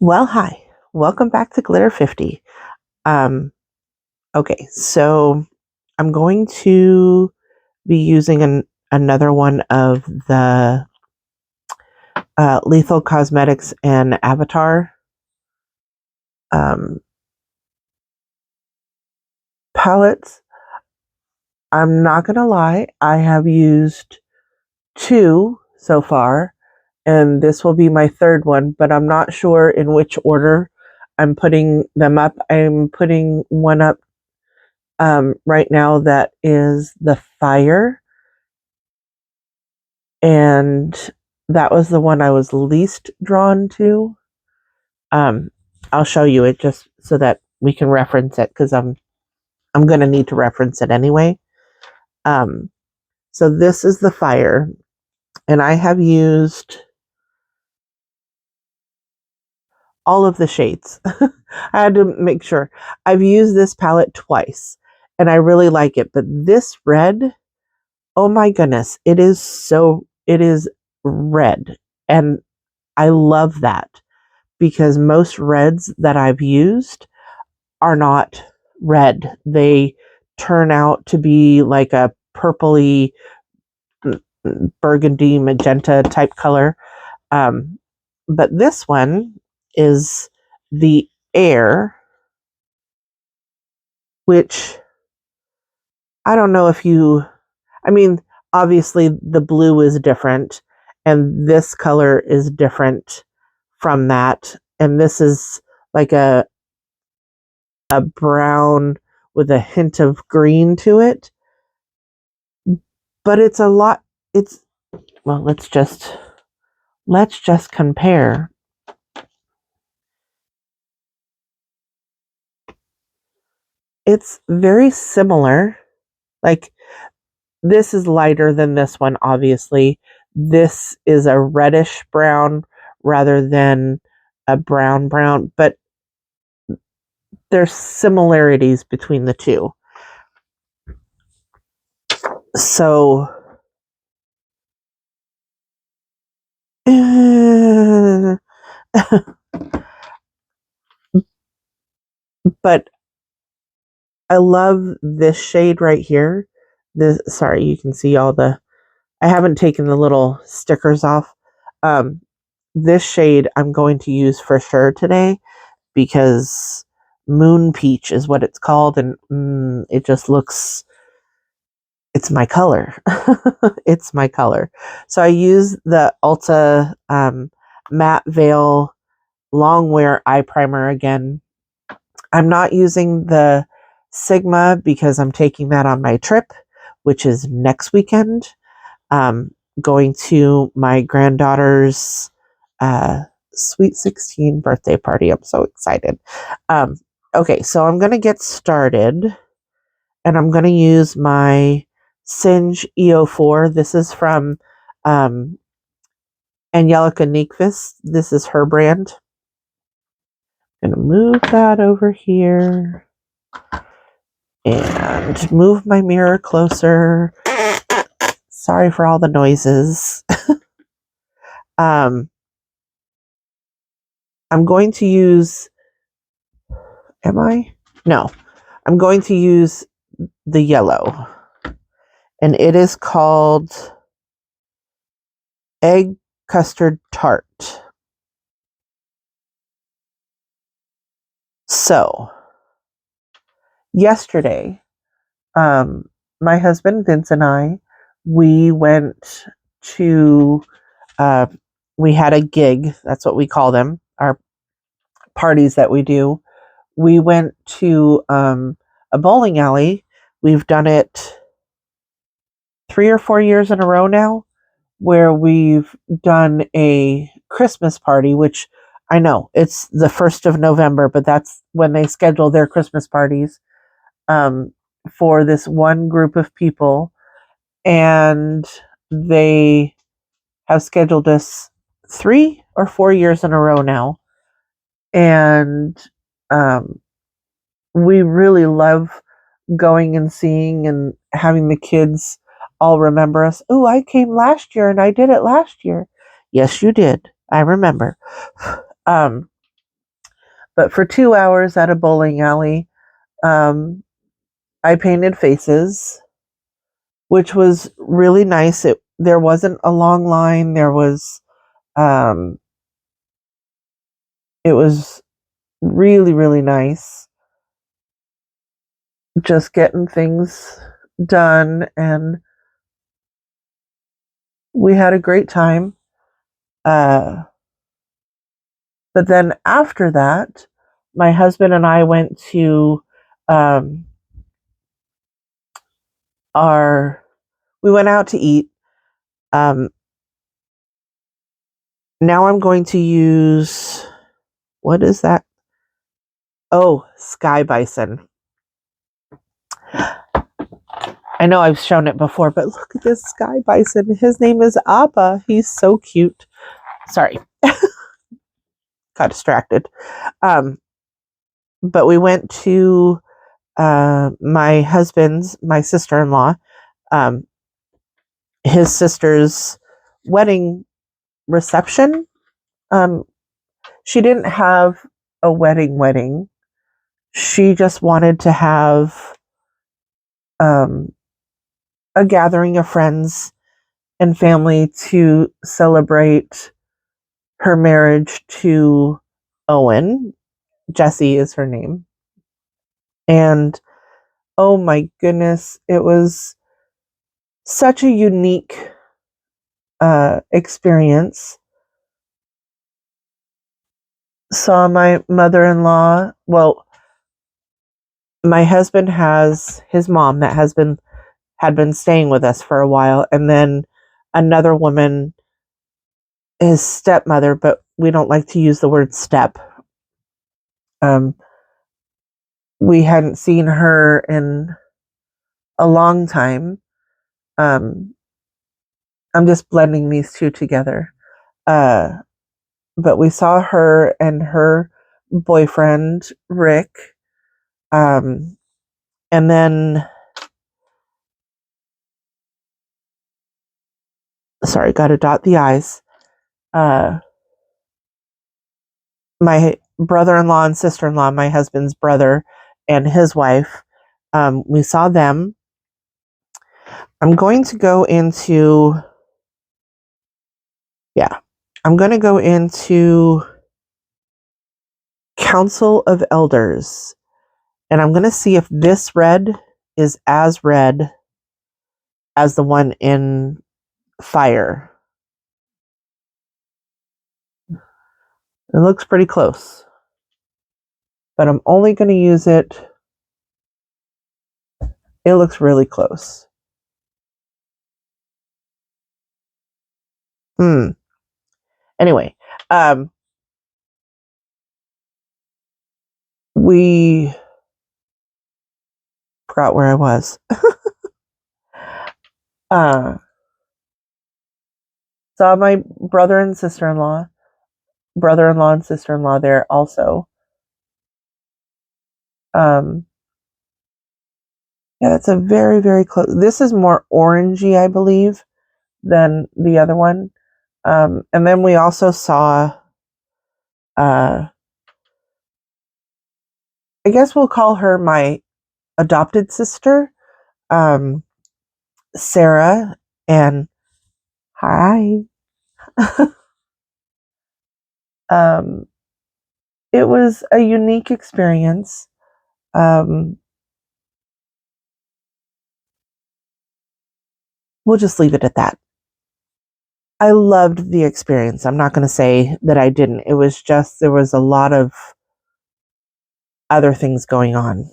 Well, hi. Welcome back to Glitter 50. Um, okay, so I'm going to be using another one of the Lethal Cosmetics and Avatar um, palettes. I'm not going to lie, I have used two so far, and this will be my third one, but I'm not sure in which order I'm putting them up. I'm putting one up right now that is the fire, and that was the one I was least drawn to. Um, I'll show you it just so that we can reference it because I'm going to need to reference it anyway. Um, so this is the fire, and I have used all of the shades. I had to make sure. I've used this palette twice, and I really like it. But this red, oh my goodness, it is red, and I love that because most reds that I've used are not red. They turn out to be like a purpley, burgundy, magenta type color. Um, but this one is the air, which I don't know if you, I mean, obviously the blue is different and this color is different from that. And this is like a brown with a hint of green to it. But it's a lot, it's, well, let's just compare. It's very similar. Like this is lighter than this one, obviously. This is a reddish brown rather than a brown, but there's similarities between the two. So, but I love this shade right here. Sorry, you can see all the, I haven't taken the little stickers off. Um, this shade I'm going to use for sure today because Moon Peach is what it's called, and it just looks, it's my color. It's my color. So I use the Ulta Matte Veil Long Wear Eye Primer again. I'm not using the Sigma because I'm taking that on my trip, which is next weekend. Going to my granddaughter's sweet 16 birthday party. I'm so excited. Okay, so I'm going to get started, and I'm going to use my Singe EO4. This is from Angelica Nyqvist. This is her brand. I'm going to move that over here and move my mirror closer. Sorry for all the noises. I'm going to use, am I? No. I'm going to use the yellow, and it is called Egg Custard Tart. So, yesterday, my husband Vince and I, we went to, uh, we had a gig. That's what we call them, our parties that we do. We went to a bowling alley. We've done it 3 or 4 years in a row now, where we've done a Christmas party, which I know it's the 1st of November, but that's when they schedule their Christmas parties for this one group of people. And they have scheduled us 3 or 4 years in a row now. And we really love going and seeing and having the kids all remember us. Oh, I came last year and I did it last year. Yes, you did. I remember. Um, but for 2 hours at a bowling alley, um, I painted faces, which was really nice. There wasn't a long line. Um, it was really, really nice. Just getting things done, and we had a great time. Uh, but then after that, my husband and I went to um, our. We went out to eat. Um, now I'm going to use, what is that? Oh, Sky Bison. I know I've shown it before, but look at this Sky Bison. His name is Appa. He's so cute. Sorry, got distracted. Um, but we went to my sister-in-law, um, his sister's wedding reception. Um, she didn't have a wedding. She just wanted to have um, a gathering of friends and family to celebrate her marriage to Owen. Jessie is her name. And oh my goodness, it was such a unique experience. Saw my mother-in-law. Well, my husband has his mom that had been staying with us for a while, and then another woman, his stepmother, but we don't like to use the word step. Um, we hadn't seen her in a long time. Um, I'm just blending these two together. Uh, but we saw her and her boyfriend, Rick. Um, and then, sorry, got to dot the I's. Uh, my brother-in-law and sister-in-law, my husband's brother and his wife, we saw them. I'm going to go into, yeah, I'm going to go into Council of Elders, and I'm going to see if this red is as red as the one in Fire. It looks pretty close, but I'm only going to use it. It looks really close. Anyway, we forgot where I was. uh, Saw my brother-in-law and sister-in-law there also. Um, yeah, it's a very, very close. This is more orangey, I believe, than the other one. And then we also saw, I guess we'll call her my adopted sister, um, Sarah, and hi. um, it was a unique experience. Um, we'll just leave it at that. I loved the experience. I'm not going to say that I didn't. It was just, there was a lot of other things going on.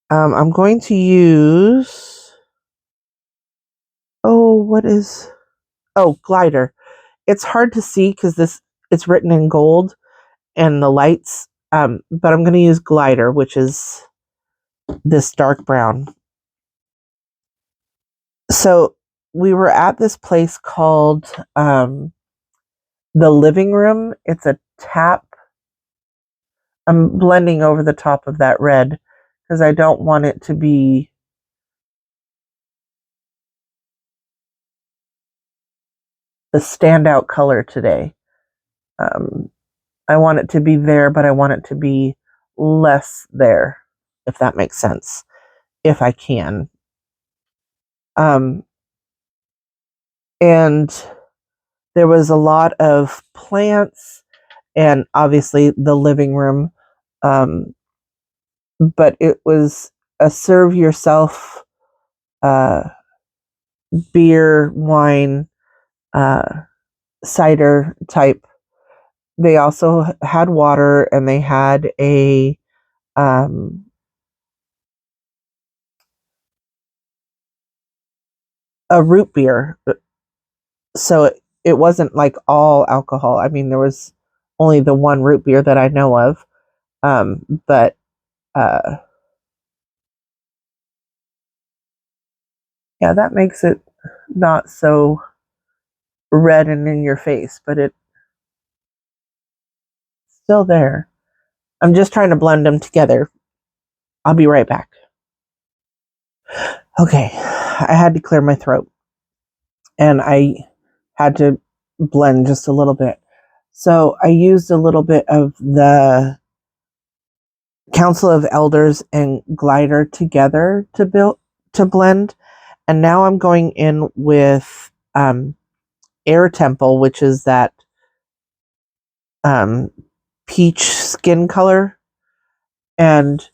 I'm going to use, glider. It's hard to see because it's written in gold and the lights, but I'm going to use glider, which is this dark brown. So we were at this place called the Living Room. It's a tap. I'm blending over the top of that red because I don't want it to be the standout color today. I want it to be there, but I want it to be less there, if that makes sense, if I can. And there was a lot of plants and obviously the living room. But it was a serve yourself uh, beer, wine, uh, cider type. They also had water and they had um, a root beer. So it wasn't like all alcohol. I mean, there was only the one root beer that I know of. But uh, yeah, that makes it not so red and in your face, but it's still there. I'm just trying to blend them together. I'll be right back. Okay, I had to clear my throat and I had to blend just a little bit. So I used a little bit of the Council of Elders and Glider together to blend. And now I'm going in with Air Temple, which is that um, peach skin color. And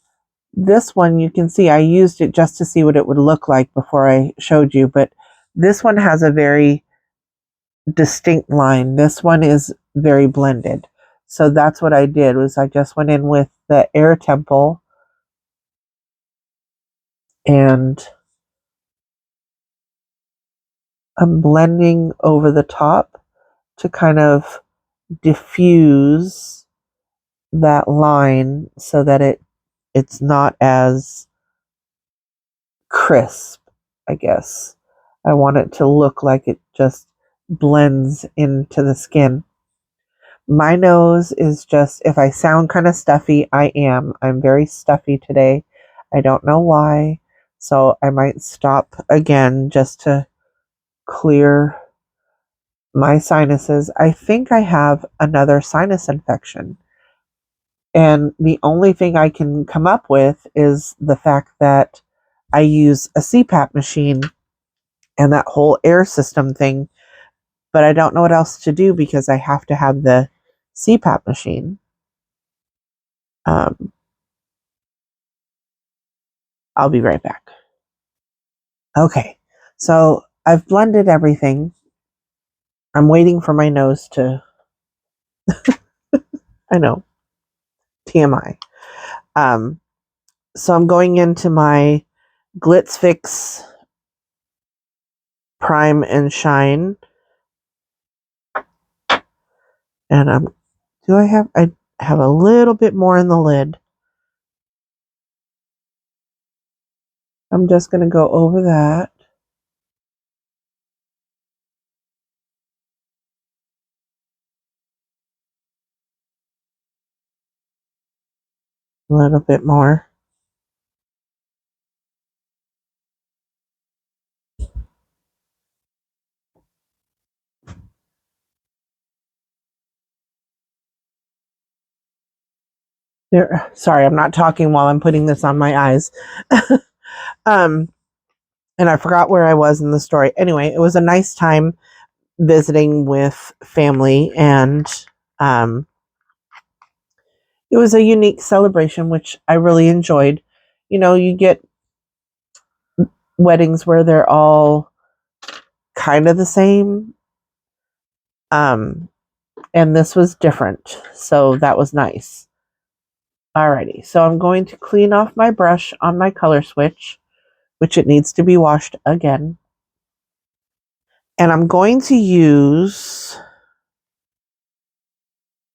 this one, you can see I used it just to see what it would look like before I showed you. But this one has a very distinct line. This one is very blended. So that's what I did was I just went in with the Air Temple and I'm blending over the top to kind of diffuse that line so that it's not as crisp, I guess. I want it to look like it just blends into the skin. My nose is just, if I sound kind of stuffy, I am. I'm very stuffy today. I don't know why. So I might stop again just to clear my sinuses. I think I have another sinus infection. And the only thing I can come up with is the fact that I use a CPAP machine and that whole air system thing, but I don't know what else to do because I have to have the CPAP machine. Um, I'll be right back. Okay, so I've blended everything. I'm waiting for my nose to, I know, TMI. Um, so I'm going into my Glitz Fix Prime and Shine. And I have a little bit more in the lid. I'm just going to go over that. A little bit more. There, sorry, I'm not talking while I'm putting this on my eyes. um, and I forgot where I was in the story. Anyway, it was a nice time visiting with family, and um, it was a unique celebration, which I really enjoyed. You know, you get weddings where they're all kind of the same, and this was different, so that was nice. Alrighty, so I'm going to clean off my brush on my color switch, which it needs to be washed again. And I'm going to use,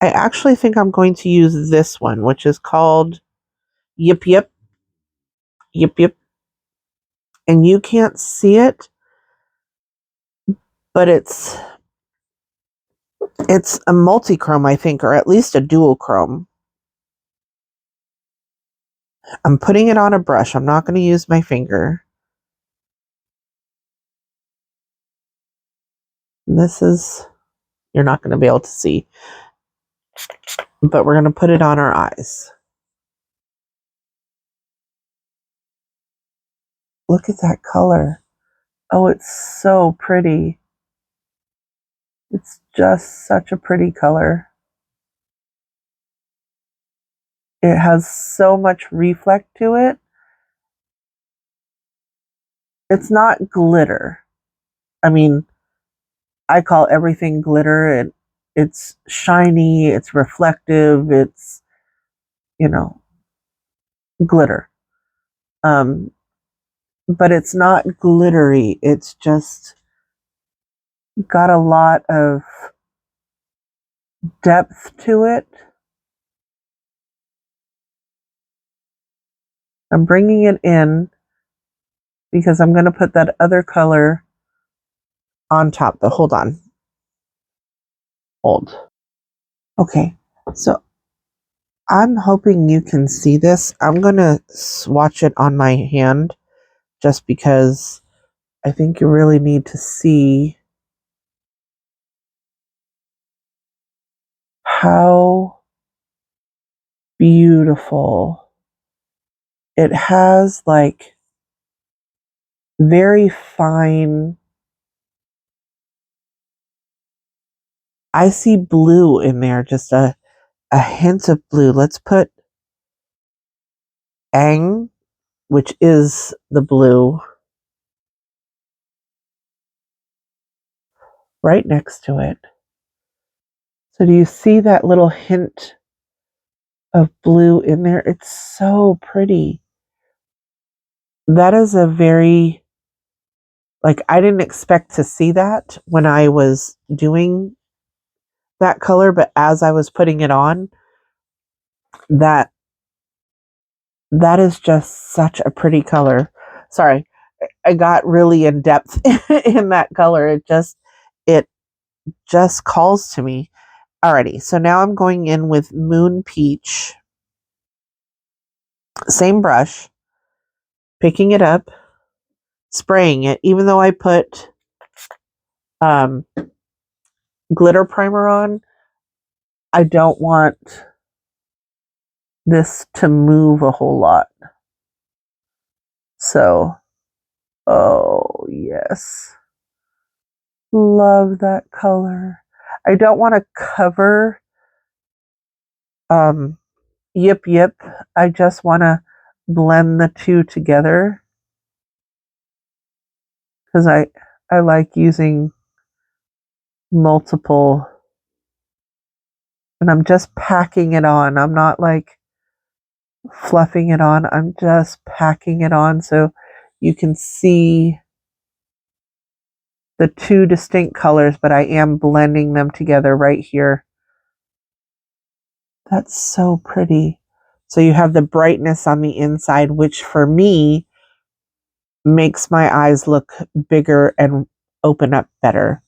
I actually think I'm going to use this one, which is called Yip Yip. Yip Yip. And you can't see it, but it's a multi-chrome, I think, or at least a dual chrome. I'm putting it on a brush. I'm not going to use my finger. This is, you're not going to be able to see. but we're going to put it on our eyes. Look at that color. Oh, it's so pretty. It's just such a pretty color. It has so much reflect to it. It's not glitter. I mean, I call everything glitter. It's shiny, it's reflective, it's, glitter. But it's not glittery. It's just got a lot of depth to it. I'm bringing it in because I'm going to put that other color on top. But hold on. Hold. Okay. So I'm hoping you can see this. I'm going to swatch it on my hand just because I think you really need to see how beautiful it has, like very fine. I see blue in there, just a hint of blue. Let's put Ang, which is the blue, right next to it. So do you see that little hint of blue in there? It's so pretty. That is a very, like, I didn't expect to see that when I was doing that color, but as I was putting it on, that is just such a pretty color. Sorry, I got really in depth in that color. It just calls to me. Alrighty, so now I'm going in with Moon Peach. Same brush, picking it up, spraying it, even though I put glitter primer on, I don't want this to move a whole lot. So, oh yes. Love that color. I don't want to cover Yip Yip. I just want to blend the two together because I like using multiple, and I'm just packing it on. I'm not like fluffing it on. I'm just packing it on so you can see the two distinct colors, but I am blending them together right here. That's so pretty. So you have the brightness on the inside, which for me makes my eyes look bigger and open up better.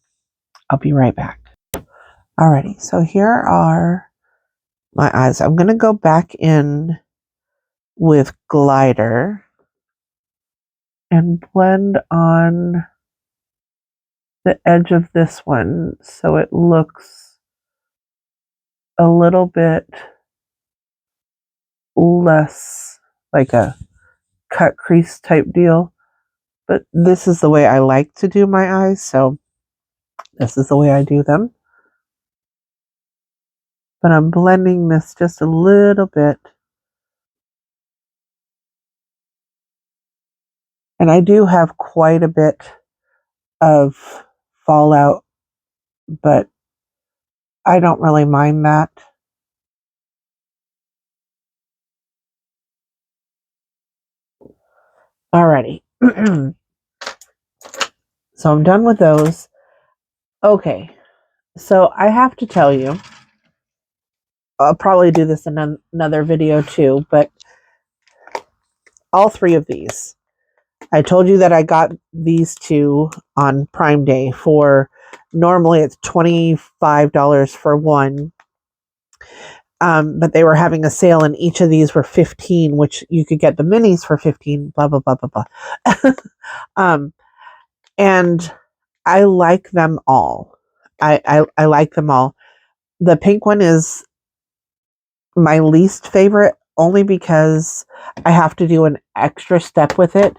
I'll be right back. Alrighty, so here are my eyes. I'm going to go back in with glider and blend on the edge of this one so it looks a little bit less like a cut crease type deal. But this is the way I like to do my eyes, so this is the way I do them. But I'm blending this just a little bit. And I do have quite a bit of fallout, but I don't really mind that. Alrighty. So I'm done with those. Okay. So I have to tell you, I'll probably do this in another video too, but all three of these, I told you that I got these two on Prime Day for, normally it's $25 for one. But they were having a sale and each of these were 15, which you could get the minis for 15, blah, blah, blah, blah, blah. And I like them all. I like them all. The pink one is my least favorite, only because I have to do an extra step with it.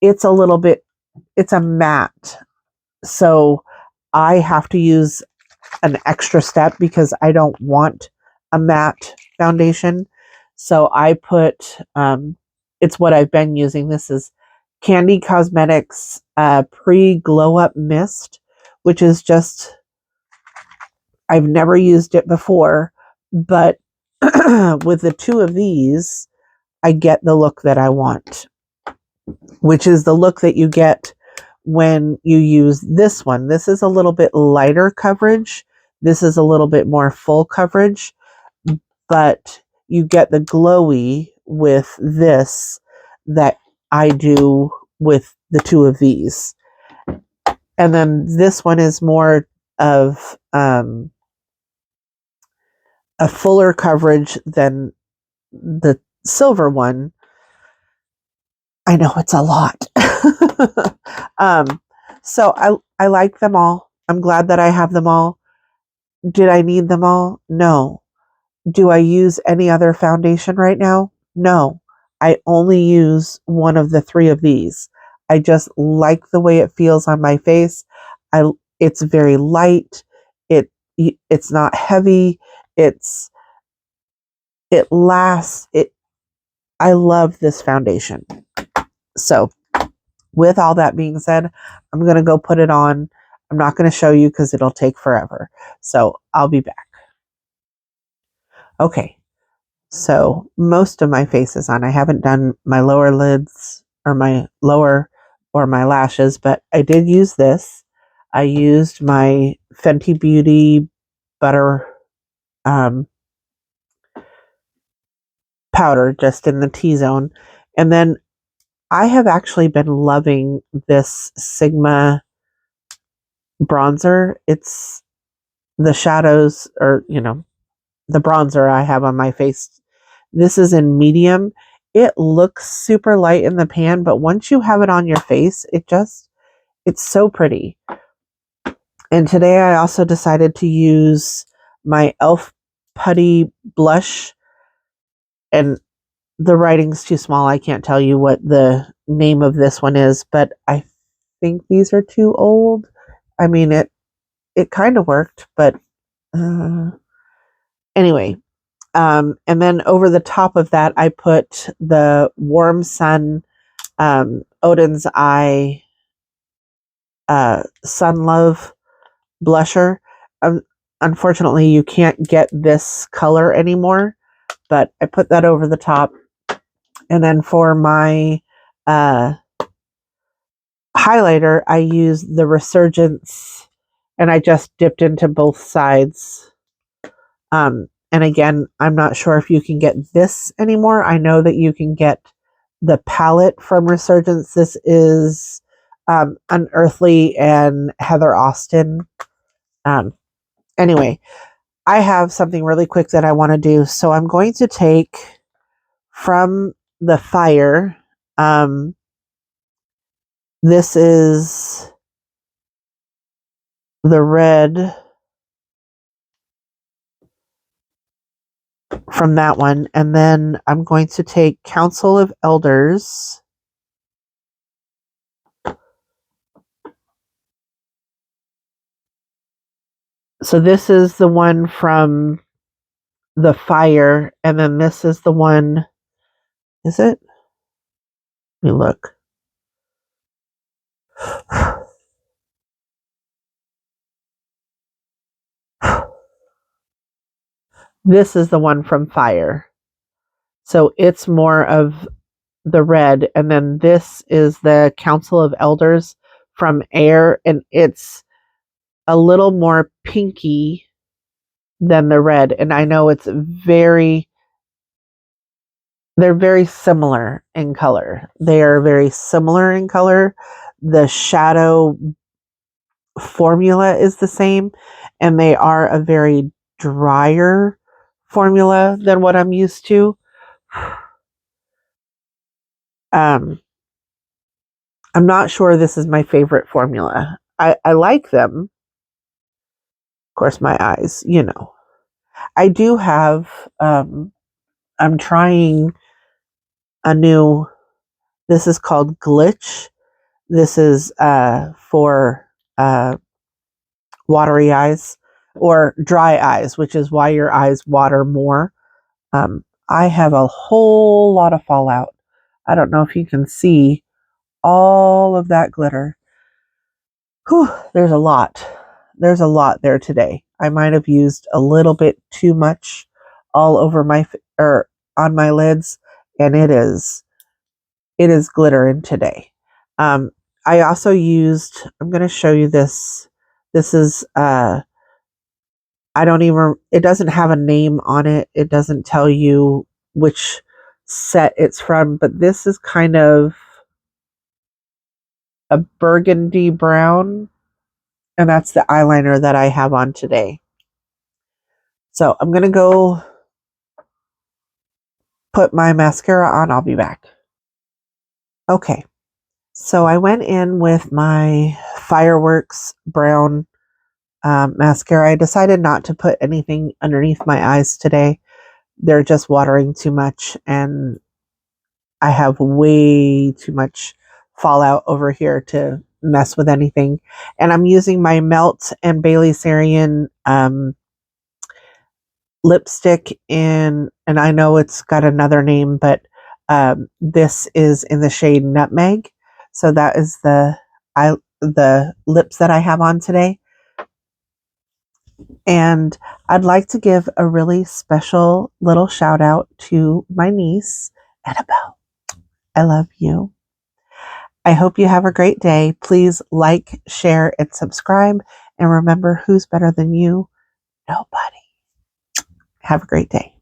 It's a matte. So I have to use an extra step because I don't want a matte foundation. So I put, it's what I've been using. This is Candy Cosmetics Pre-Glow Up Mist, which is just, I've never used it before, but with the two of these, I get the look that I want, which is the look that you get when you use this one. This is a little bit lighter coverage. This is a little bit more full coverage, but you get the glowy with this that I do with the two of these. And then this one is more of a fuller coverage than the silver one. I know it's a lot. So I like them all. I'm glad that I have them all. Did I need them all? No. Do I use any other foundation right now? No. I only use one of the three of these. I just like the way it feels on my face. It's very light. It's not heavy. It lasts. I love this foundation. So, with all that being said, I'm going to go put it on. I'm not going to show you because it'll take forever. So, I'll be back. Okay. So, most of my face is on. I haven't done my lower lids or my lashes, but I did use this. I used my Fenty Beauty butter powder just in the T-zone. And then I have actually been loving this Sigma bronzer. It's the shadows, or, the bronzer I have on my face. This is in medium. It looks super light in the pan, but once you have it on your face, it's so pretty. And today I also decided to use my e.l.f. Putty blush, and the writing's too small. I can't tell you what the name of this one is, but I think these are too old. I mean, it kind of worked, but anyway. And then over the top of that, I put the Warm Sun Odin's Eye Sun Love blusher. Unfortunately, you can't get this color anymore, but I put that over the top. And then for my highlighter, I use the Resurgence, and I just dipped into both sides. And again, I'm not sure if you can get this anymore. I know that you can get the palette from Resurgence. This is Unearthly and Heather Austin. Anyway, I have something really quick that I want to do. So I'm going to take from the Fire. This is the red from that one. And then I'm going to take Council of Elders. So this is the one from the Fire. And then this is the one. Is it? Let me look. This is the one from Fire. So it's more of the red. And then this is the Council of Elders from Air. And it's a little more pinky than the red. And I know they're very similar in color. They are very similar in color. The shadow formula is the same, and they are a very drier formula than what I'm used to. I'm not sure this is my favorite formula. I like them. Of course, my eyes, I do have I'm trying a new, this is called Glitch. This is for watery eyes or dry eyes, which is why your eyes water more. I have a whole lot of fallout. I don't know if you can see all of that glitter. Whew, there's a lot. There's a lot there today. I might have used a little bit too much all over my or on my lids, and it is glittering today. I also used, I'm going to show you this. This is, I don't even, it doesn't have a name on it. It doesn't tell you which set it's from, but this is kind of a burgundy brown, and that's the eyeliner that I have on today. So I'm going to go put my mascara on. I'll be back. Okay. So I went in with my Fireworks brown mascara. I decided not to put anything underneath my eyes today. They're just watering too much, and I have way too much fallout over here to mess with anything. And I'm using my Melt and Bailey Sarian lipstick in, and I know it's got another name, but this is in the shade Nutmeg. So that is the lips that I have on today. And I'd like to give a really special little shout out to my niece, Annabelle. I love you. I hope you have a great day. Please like, share, and subscribe. And remember, who's better than you? Nobody. Have a great day.